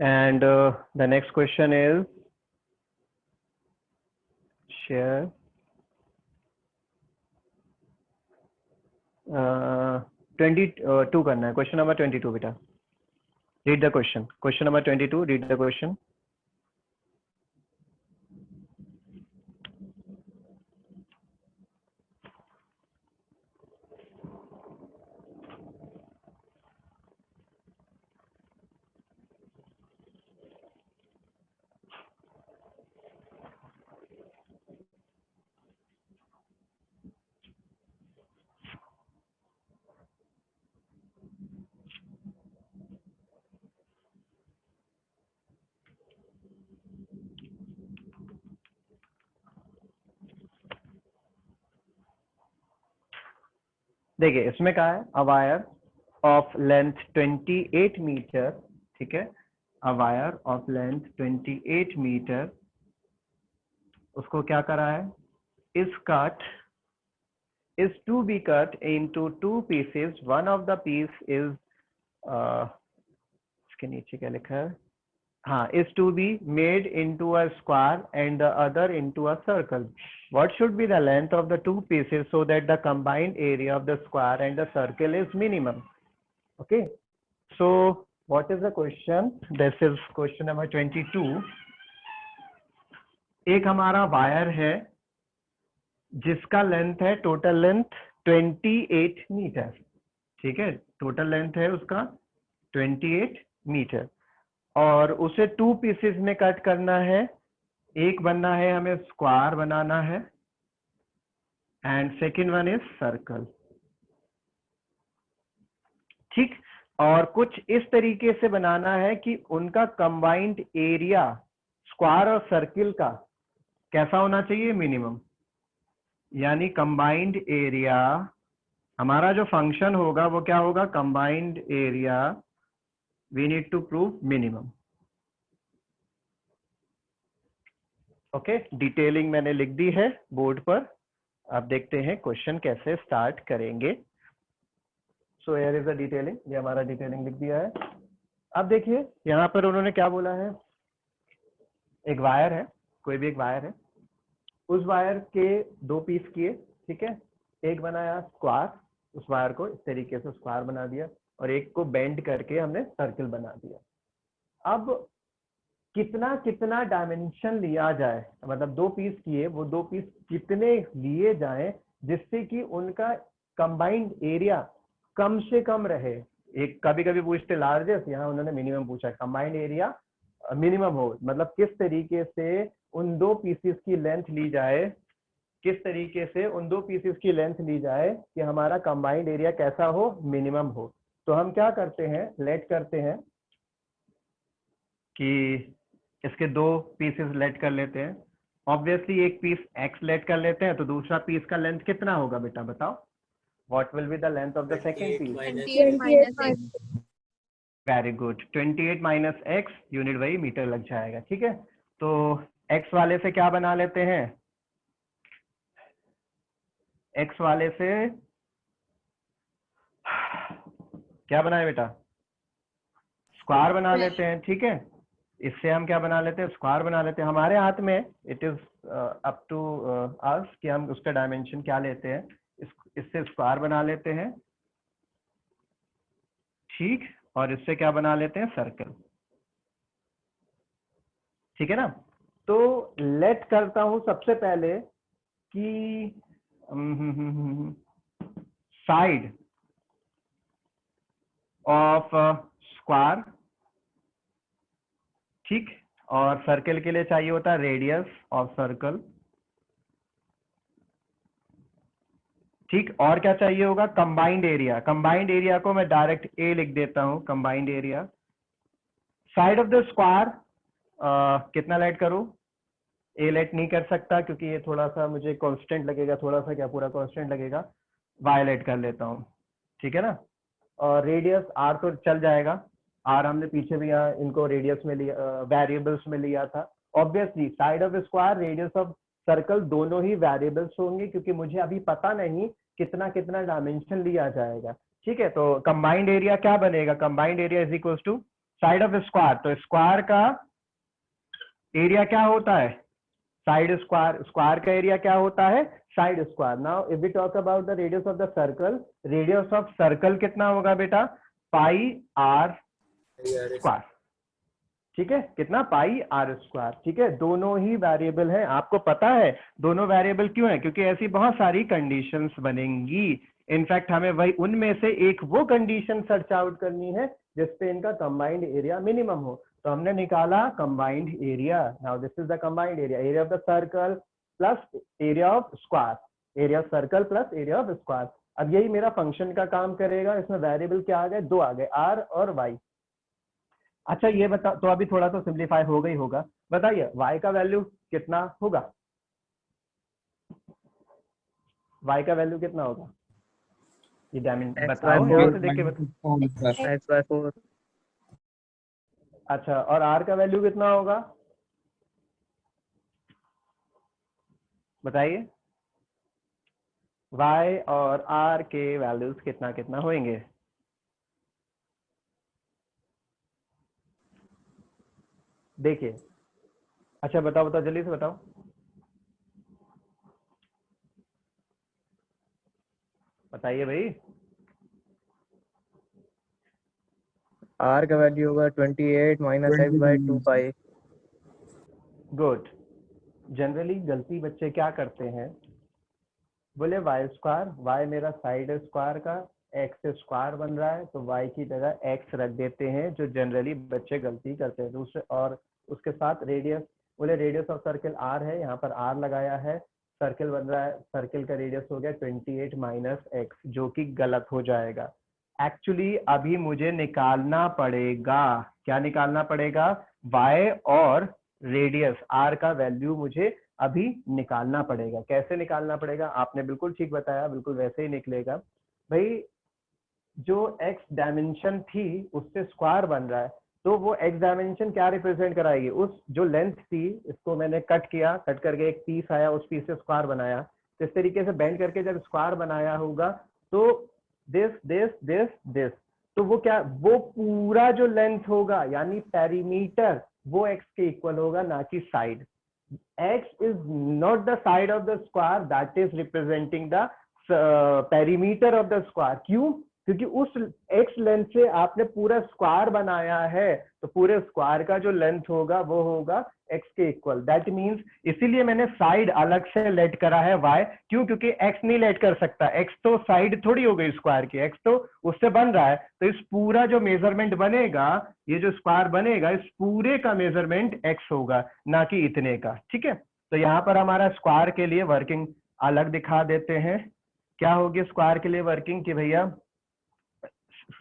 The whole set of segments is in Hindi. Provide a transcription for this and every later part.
And the next question is share 22 करना है, क्वेश्चन नंबर 22 बेटा. Read the question. Question number 22, read the question. देखिए इसमें कहा है a wire of length 28 metre. ठीक है, a wire of length 28 metre, उसको क्या करा है, is cut, is to be cut into two pieces. One of the piece is इसके नीचे क्या लिखा है, हाँ, is to be made into a square and the other into a circle. What should be the length of the two pieces so that the combined area of the square and the circle is minimum? Okay, so what is the question? This is question number 22. एक हमारा वायर है जिसका लेंथ है, टोटल लेंथ 28 मीटर. ठीक है, टोटल लेंथ है उसका 28 मीटर और उसे टू पीसेस में कट करना है. एक बनना है, हमें स्क्वायर बनाना है and second one is circle. ठीक, और कुछ इस तरीके से बनाना है कि उनका कंबाइंड एरिया स्क्वायर और सर्किल का कैसा होना चाहिए, मिनिमम. यानी कंबाइंड एरिया, हमारा जो फंक्शन होगा वो क्या होगा, combined area we need to prove minimum. Okay, detailing मैंने लिख दी है बोर्ड पर. अब देखते हैं क्वेश्चन कैसे स्टार्ट करेंगे. So here is the detailing, ये हमारा डिटेलिंग लिख दिया है. अब देखिए यहाँ पर उन्होंने क्या बोला है, एक वायर है, कोई भी एक वायर है, उस वायर के दो पीस किए. ठीक है, एक बनाया स्क्वायर, उस वायर को इस तरीके से स्क्वायर बना दिया और एक को बेंड करके हमने सर्किल बना दिया. अब कितना कितना डायमेंशन लिया जाए, मतलब दो पीस किए, वो दो पीस कितने लिए जाएं जिससे कि उनका कंबाइंड एरिया कम से कम रहे. एक कभी कभी पूछते लार्जेस्ट, यहाँ उन्होंने मिनिमम पूछा. कंबाइंड एरिया मिनिमम हो, मतलब किस तरीके से उन दो पीसेस की लेंथ ली जाए, किस तरीके से उन दो पीसेस की लेंथ ली जाए कि हमारा कंबाइंड एरिया कैसा हो, मिनिमम हो. तो हम क्या करते हैं, लेट करते हैं कि इसके दो पीसेस लेट कर लेते हैं. ऑब्वियसली एक पीस x लेट कर लेते हैं, तो दूसरा पीस का लेंथ कितना होगा बेटा, बताओ. What will be the length of the second piece? 28 very good, 28 minus x, unit वही मीटर लग जाएगा. ठीक है, तो x वाले से क्या बना लेते हैं, x वाले से क्या बनाए बेटा, स्क्वायर बना लेते हैं. ठीक है, इससे हम क्या बना लेते हैं, स्क्वायर बना लेते हैं. हमारे हाथ में it is up to us कि हम उसका डायमेंशन क्या लेते हैं. इससे स्क्वायर बना लेते हैं. ठीक, और इससे क्या बना लेते हैं, सर्कल. ठीक है ना. तो लेट करता हूं सबसे पहले कि साइड ऑफ स्क्वायर. ठीक, और सर्कल के लिए चाहिए होता है रेडियस ऑफ सर्कल. ठीक, और क्या चाहिए होगा, कंबाइंड एरिया. कंबाइंड एरिया को मैं डायरेक्ट ए लिख देता हूं, combined area. Side of the square कितना लेट करूं, ए लेट नहीं कर सकता क्योंकि ये थोड़ा सा मुझे कांस्टेंट लगेगा, थोड़ा सा क्या पूरा कांस्टेंट लगेगा. वाई लेट कर लेता हूं. ठीक है ना. और रेडियस आर तो चल जाएगा, आर हमने पीछे भी यहाँ इनको रेडियस में लिया, वेरिएबल्स में लिया था. Obviously side of square, radius of circle दोनों ही वेरिएबल्स होंगे क्योंकि मुझे अभी पता नहीं कितना कितना डायमेंशन लिया जाएगा. ठीक है, तो कंबाइंड एरिया क्या बनेगा, combined area is equal to side of square, तो स्क्वायर का एरिया क्या होता है? साइड स्क्वायर, स्क्वायर का एरिया क्या होता है? Side square. Now if we talk about the radius of the circle, radius of circle कितना होगा बेटा? Pi r square. ठीक है, कितना? Pi r square. ठीक है, दोनों ही वेरिएबल हैं, आपको पता है दोनों वेरिएबल क्यों है? क्योंकि ऐसी बहुत सारी कंडीशंस बनेंगी। इनफैक्ट हमें वही उनमें से एक वो कंडीशन सर्च आउट करनी है जिसपे इनका कंबाइंड एरिया मिनिमम हो। तो हमने निकाला combined area. Now this is the combined area, area of the circle plus area of square, area of circle plus area of square. अब यही मेरा फंक्शन का काम करेगा। इसमें वेरिएबल क्या आ गए? दो आ गए, आर और वाई। अच्छा ये बता, तो अभी थोड़ा तो सिंप्लीफाई हो गई होगा। बताइए y का वैल्यू कितना होगा? y का वैल्यू कितना होगा? ये डायमेंशन बताओ, यहाँ से देख के बताओ। x/4। अच्छा, और r का वैल्यू कितना होगा? बताइए, y और r के वैल्यूज कितना कितना होंगे? देखिए, अच्छा बताओ बताओ, जल्दी से बताओ। बताइए भाई। r का वैल्यू होगा 28 minus x by 2 pi. Good. Generally गलती बच्चे क्या करते हैं, बोले वाई स्क्वायर, वाई मेरा साइड स्क्वायर का एक्स स्क्वायर बन रहा है, तो वाई की जगह एक्स रख देते हैं, जो जनरली बच्चे गलती करते हैं। दूसरे और उसके साथ रेडियस, बोले रेडियस ऑफ सर्कल आर है, यहाँ पर आर लगाया है, सर्कल बन रहा है, सर्कल का रेडियस हो गया 28 माइनस एक्स, जो कि गलत हो जाएगा। एक्चुअली अभी मुझे निकालना पड़ेगा, क्या निकालना पड़ेगा? वाई और रेडियस आर का वैल्यू मुझे अभी निकालना पड़ेगा। कैसे निकालना पड़ेगा? आपने बिल्कुल ठीक बताया, बिल्कुल वैसे ही निकलेगा भाई। जो एक्स डायमेंशन थी उससे स्क्वायर बन रहा है, तो वो एक्स डायमेंशन क्या रिप्रेजेंट कराएगी? उस जो लेंथ थी, इसको मैंने कट किया, कट करके एक पीस आया, उस पीस से स्क्वायर बनाया। तो इस तरीके से बेंड करके जब स्क्वायर बनाया होगा, तो दिस दिस दिस दिस, तो वो क्या, वो पूरा जो लेंथ होगा यानी पेरीमीटर, वो एक्स के इक्वल होगा, ना कि side. x is not the side of the square, that is representing the perimeter of the square। क्यों? क्योंकि उस x लेंथ से आपने पूरा स्क्वायर बनाया है, तो पूरे स्क्वायर का जो लेंथ होगा वो होगा x के इक्वल। दैट मींस इसीलिए मैंने साइड अलग से लेट करा है y। क्यों? क्योंकि x नहीं लेट कर सकता, x तो साइड थोड़ी हो गई स्क्वायर की, x तो उससे बन रहा है। तो इस पूरा जो मेजरमेंट बनेगा, ये जो स्क्वायर बनेगा, इस पूरे का मेजरमेंट x होगा, ना कि इतने का। ठीक है, तो यहाँ पर हमारा स्क्वायर के लिए वर्किंग अलग दिखा देते हैं। क्या होगी स्क्वायर के लिए वर्किंग? कि भैया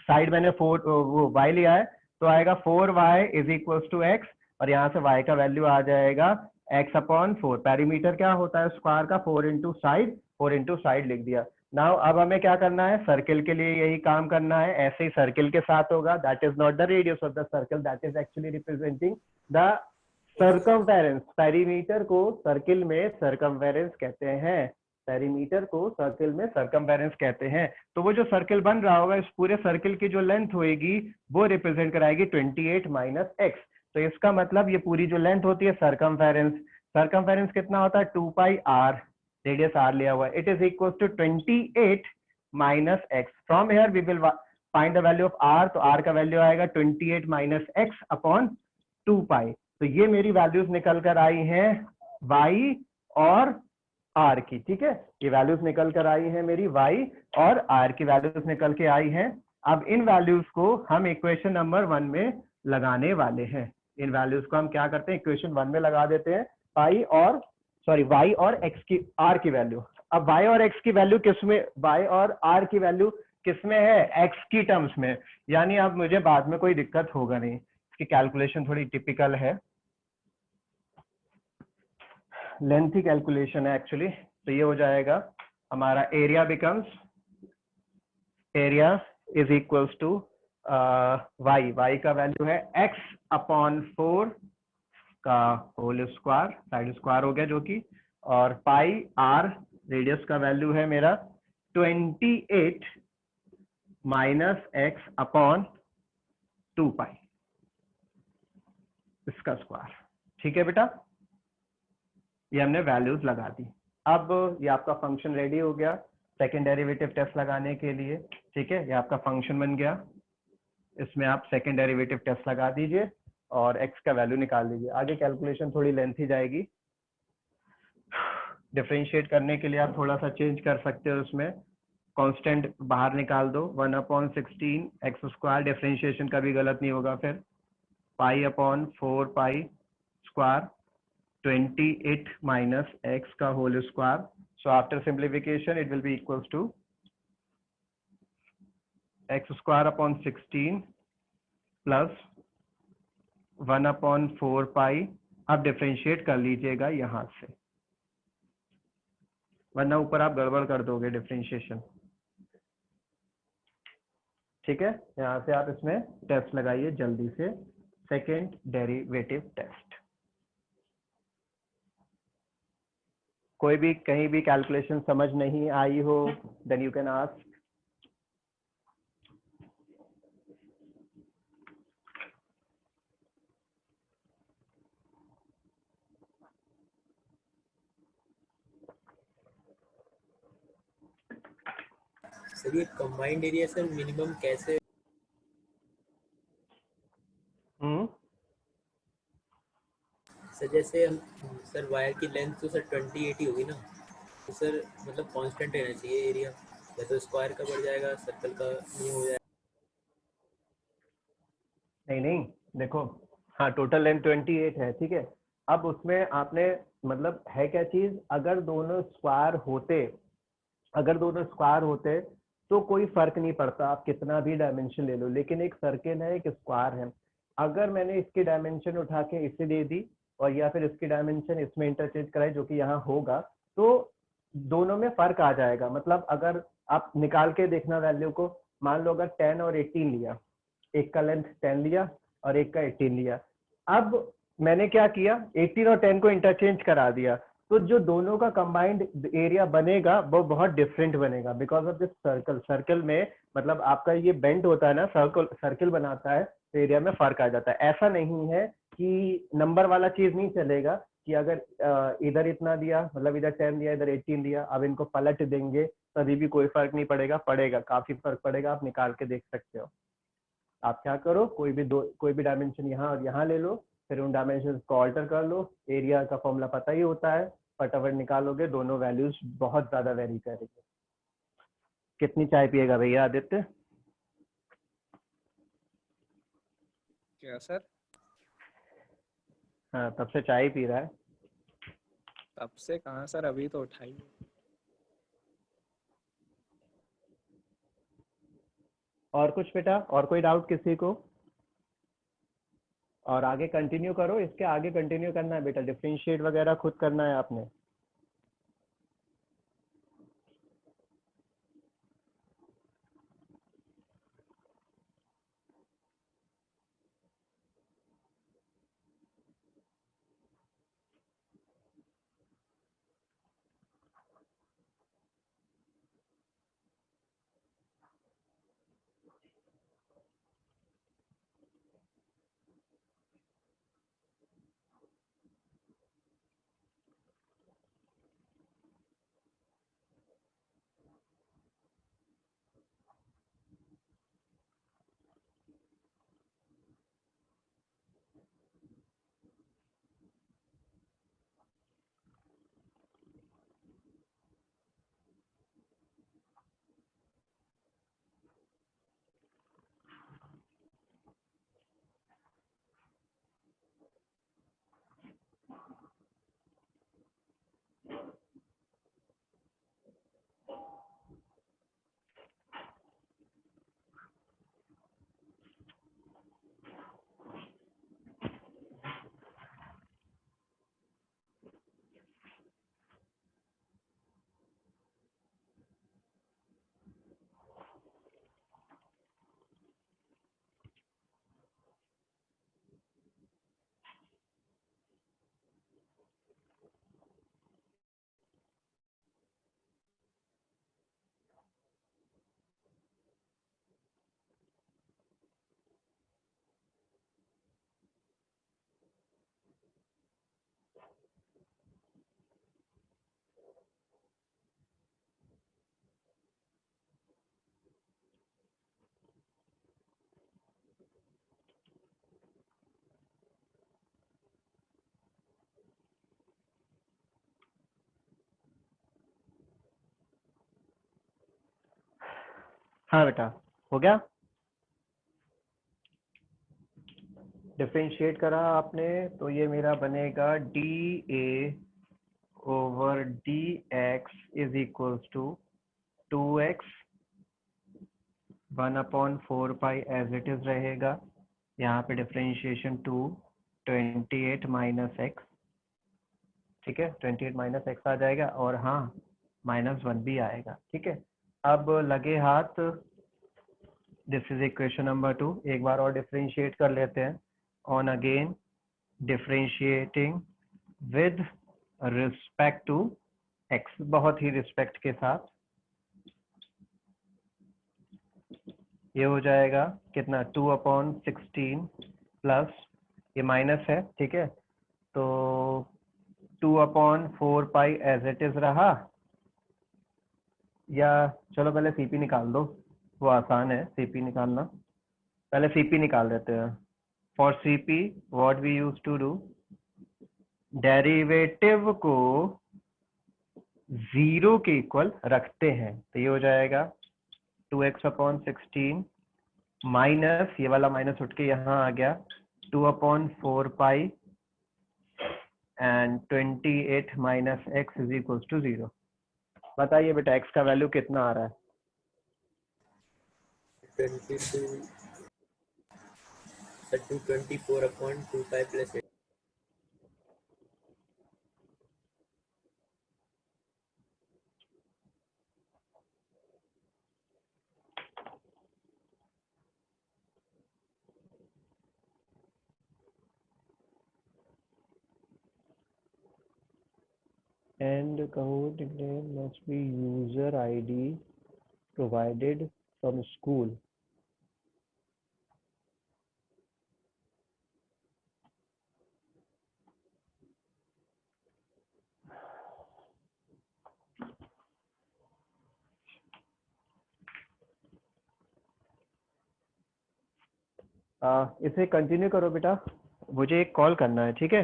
साइड मैंने 4 वो y लिया है, तो आएगा 4y is equal to x, और यहाँ से y का वैल्यू आ जाएगा x अपॉन 4। पेरीमीटर क्या होता है स्क्वायर का? 4 इंटू साइड, 4 इंटू साइड लिख दिया। नाउ अब हमें क्या करना है? सर्किल के लिए यही काम करना है, ऐसे ही सर्किल के साथ होगा। That is not the radius of the circle, that is actually representing the circumference. Perimeter को सर्किल में सर्कमफेरेंस कहते हैं, पेरीमीटर को सर्किल में सर्कमफेरेंस कहते हैं। तो वो जो सर्किल बन रहा होगा, इस पूरे सर्किल की जो लेंथ होगी वो रिप्रेजेंट कराएगी 28 माइनस एक्स। तो इसका मतलब ये पूरी जो लेंथ होती है सर्कमफेरेंस, सर्कमफेरेंस कितना होता है? 2 पाई आर, रेडियस आर लिया हुआ है, it is equal to 28 minus x. From here we will find the value of r, तो आर का वैल्यू आएगा 28 माइनस एक्स अपॉन 2 पाई। तो ये मेरी वैल्यूज निकल कर आई हैं y और r की। ठीक है, ये वैल्यूज निकल कर आई हैं मेरी y और r की वैल्यूज निकल के आई हैं। अब इन वैल्यूज को हम इक्वेशन नंबर 1 में लगाने वाले हैं। इन वैल्यूज को हम क्या करते हैं? इक्वेशन 1 में लगा देते हैं, y और x की, r की वैल्यू। अब y और x की वैल्यू किसमें, y और r की वैल्यू किसमें है? x की टर्म्स में, यानी अब मुझे बाद में कोई दिक्कत होगा नहीं। इसकी कैलकुलेशन थोड़ी टिपिकल है, लेंथी कैलकुलेशन है एक्चुअली। तो ये हो जाएगा हमारा area becomes, area is equals to y का वैल्यू है x अपॉन 4 का होल स्क्वायर, साइड स्क्वायर हो गया जो कि, और पाई r, रेडियस का वैल्यू है मेरा 28 माइनस एक्स अपॉन 2 पाई। इसका स्क्वायर। ठीक है बेटा, ये हमने वैल्यूज लगा दी। अब ये आपका फंक्शन रेडी हो गया सेकेंड डेरिवेटिव टेस्ट लगाने के लिए। ठीक है, ये आपका फंक्शन बन गया, इसमें आप सेकेंड डेरिवेटिव टेस्ट लगा दीजिए और x का वैल्यू निकाल लीजिए। आगे कैलकुलेशन थोड़ी लेंथी जाएगी, डिफरेंशिएट करने के लिए आप थोड़ा सा चेंज कर सकते हो, उसमें कांस्टेंट बाहर निकाल दो, 1/16 एक्स स्क्वायर, डिफरेंशिएशन कभी गलत नहीं होगा, फिर पाई/4 पाई स्क्वायर 28 minus x का whole square. So after simplification it will be equals to x square upon 16 plus 1/4 पाई। आप डिफरेंशिएट कर लीजिएगा यहाँ से, वरना ऊपर आप गड़बड़ कर दोगे डिफरेंशिएशन। ठीक है, यहाँ से आप इसमें टेस्ट लगाइए जल्दी से, सेकेंड डेरिवेटिव टेस्ट। कोई भी कहीं भी कैलकुलेशन समझ नहीं आई हो then you can ask. Sir ये कंबाइंड एरिया सर मिनिमम कैसे? सर जैसे हम सर वायर की लेंथ तो सर 20-80 होगी ना, तो सर मतलब कांस्टेंट रहना चाहिए एरिया, या तो स्क्वायर का बढ़ जाएगा सर्कल का नहीं हो जाएगा? नहीं नहीं, देखो, हाँ टोटल लेंथ 28 है। ठीक है, अब उसमें आपने मतलब है क्या चीज, अगर दोनों स्क्वायर होते तो कोई फर्क नहीं पड़ता, आप कितना भी डायमेंशन ले लो। लेकिन एक सर्किल है, एक स्क्वायर है, अगर मैंने इसकी डायमेंशन उठा के इसे दे दी और या फिर इसकी डायमेंशन इसमें इंटरचेंज कराई, जो कि यहाँ होगा, तो दोनों में फर्क आ जाएगा। मतलब अगर आप निकाल के देखना वैल्यू को, मान लो अगर 10 और 18 लिया, एक का लेंथ 10 लिया और एक का 18 लिया, अब मैंने क्या किया, 18 और 10 को इंटरचेंज करा दिया, तो जो दोनों का कंबाइंड एरिया बनेगा वो बहुत डिफरेंट बनेगा, बिकॉज ऑफ दिस सर्कल में मतलब आपका ये बेंड होता है ना, सर्कल बनाता है, तो एरिया में फर्क आ जाता है। ऐसा नहीं है कि नंबर वाला चीज नहीं चलेगा कि अगर इधर इतना दिया, मतलब इधर 10 दिया इधर 18 दिया, अब इनको पलट देंगे तभी भी कोई फर्क नहीं पड़ेगा, काफी फर्क पड़ेगा, आप निकाल के देख सकते हो। आप क्या करो, कोई भी डायमेंशन यहाँ और यहाँ ले लो, फिर उन डायमेंशन को ऑल्टर कर लो, एरिया का फॉर्मूला पता ही होता है, फटाफट निकालोगे, दोनों वैल्यूज बहुत ज्यादा वेरी करेंगे। कितनी चाय पिएगा भैया आदित्य? क्या सर? हाँ, तब से चाय पी रहा है। तब से कहाँ सर, अभी तो उठाई। और कुछ बेटा, और कोई डाउट किसी को? और आगे कंटिन्यू करो, इसके आगे कंटिन्यू करना है बेटा, डिफरेंशिएट वगैरह खुद करना है आपने। हाँ बेटा, हो गया। डिफरेंशिएट करा आपने तो ये मेरा बनेगा d a over d x is equals to 2x 1/4 pi as it is रहेगा। यहाँ पे डिफरेंशिएशन 2 28 माइनस एक्स, ठीक है, 28 माइनस एक्स आ जाएगा और हाँ -1 भी आएगा, ठीक है। अब लगे हाथ, दिस इज इक्वेशन नंबर 2। एक बार और डिफरेंशिएट कर लेते हैं। On again differentiating with respect to x, बहुत ही रिस्पेक्ट के साथ। ये हो जाएगा कितना, 2/16 प्लस ये माइनस है, ठीक है, तो 2/4 पाई एज इट इज रहा, या चलो पहले सीपी निकाल दो, वो आसान है सीपी निकालना। पहले सीपी निकाल देते हैं। For CP what we use to do, derivative को 0 के इक्वल रखते हैं, तो ये हो जाएगा 2x/16 माइनस ये वाला माइनस उठ के यहाँ आ गया 2/4 pi and 28 minus x is equal to 0। बताइए बेटा x का वैल्यू कितना आ रहा है? 224/2 plus 8। And Kahoot nickname must be user ID provided from school. इसे कंटिन्यू करो बेटा, मुझे एक कॉल करना है, ठीक है।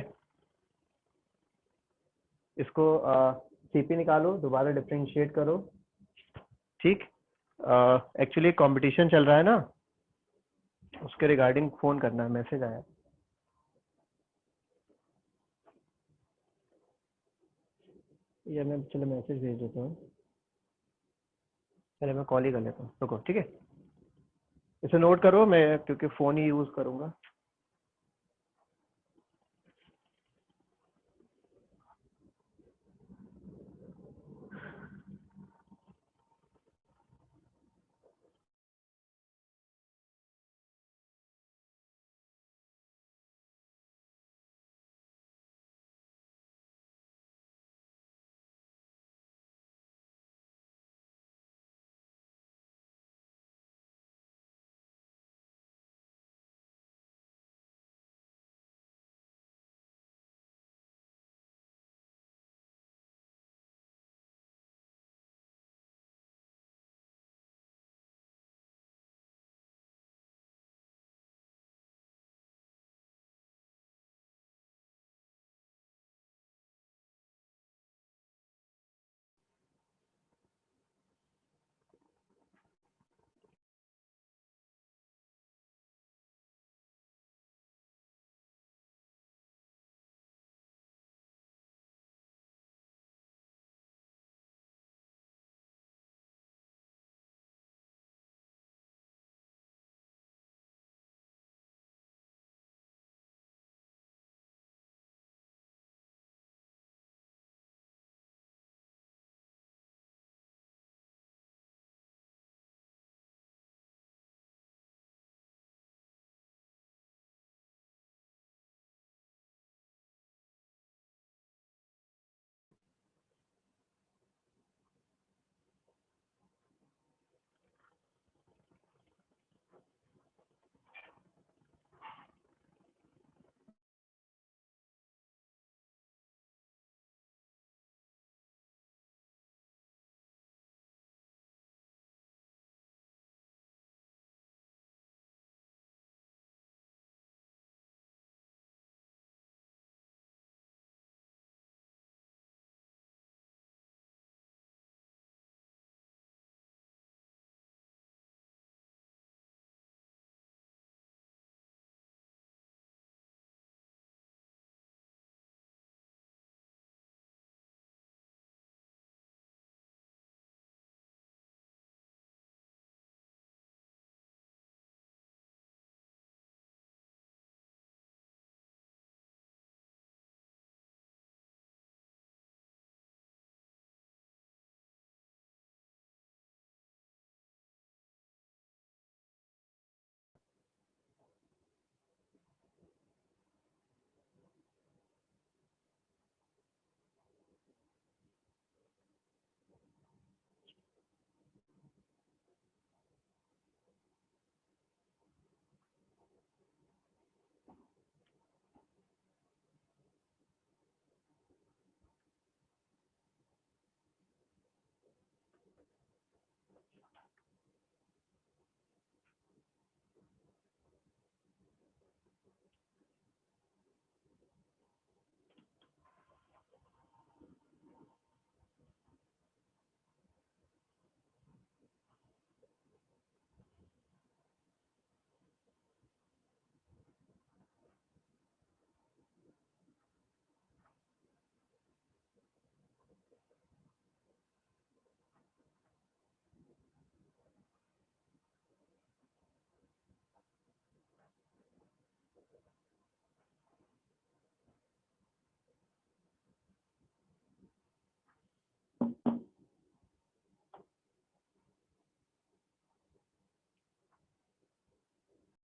इसको सीपी निकालो, दोबारा डिफरेंशिएट करो, ठीक। एक्चुअली कंपटीशन चल रहा है ना, उसके रिगार्डिंग फोन करना है, मैसेज आया। या मैं चलो मैसेज भेज देता हूँ, पहले मैं कॉल ही कर लेता हूँ, रुको, ठीक है। इसे नोट करो, मैं क्योंकि फ़ोन ही यूज़ करूँगा।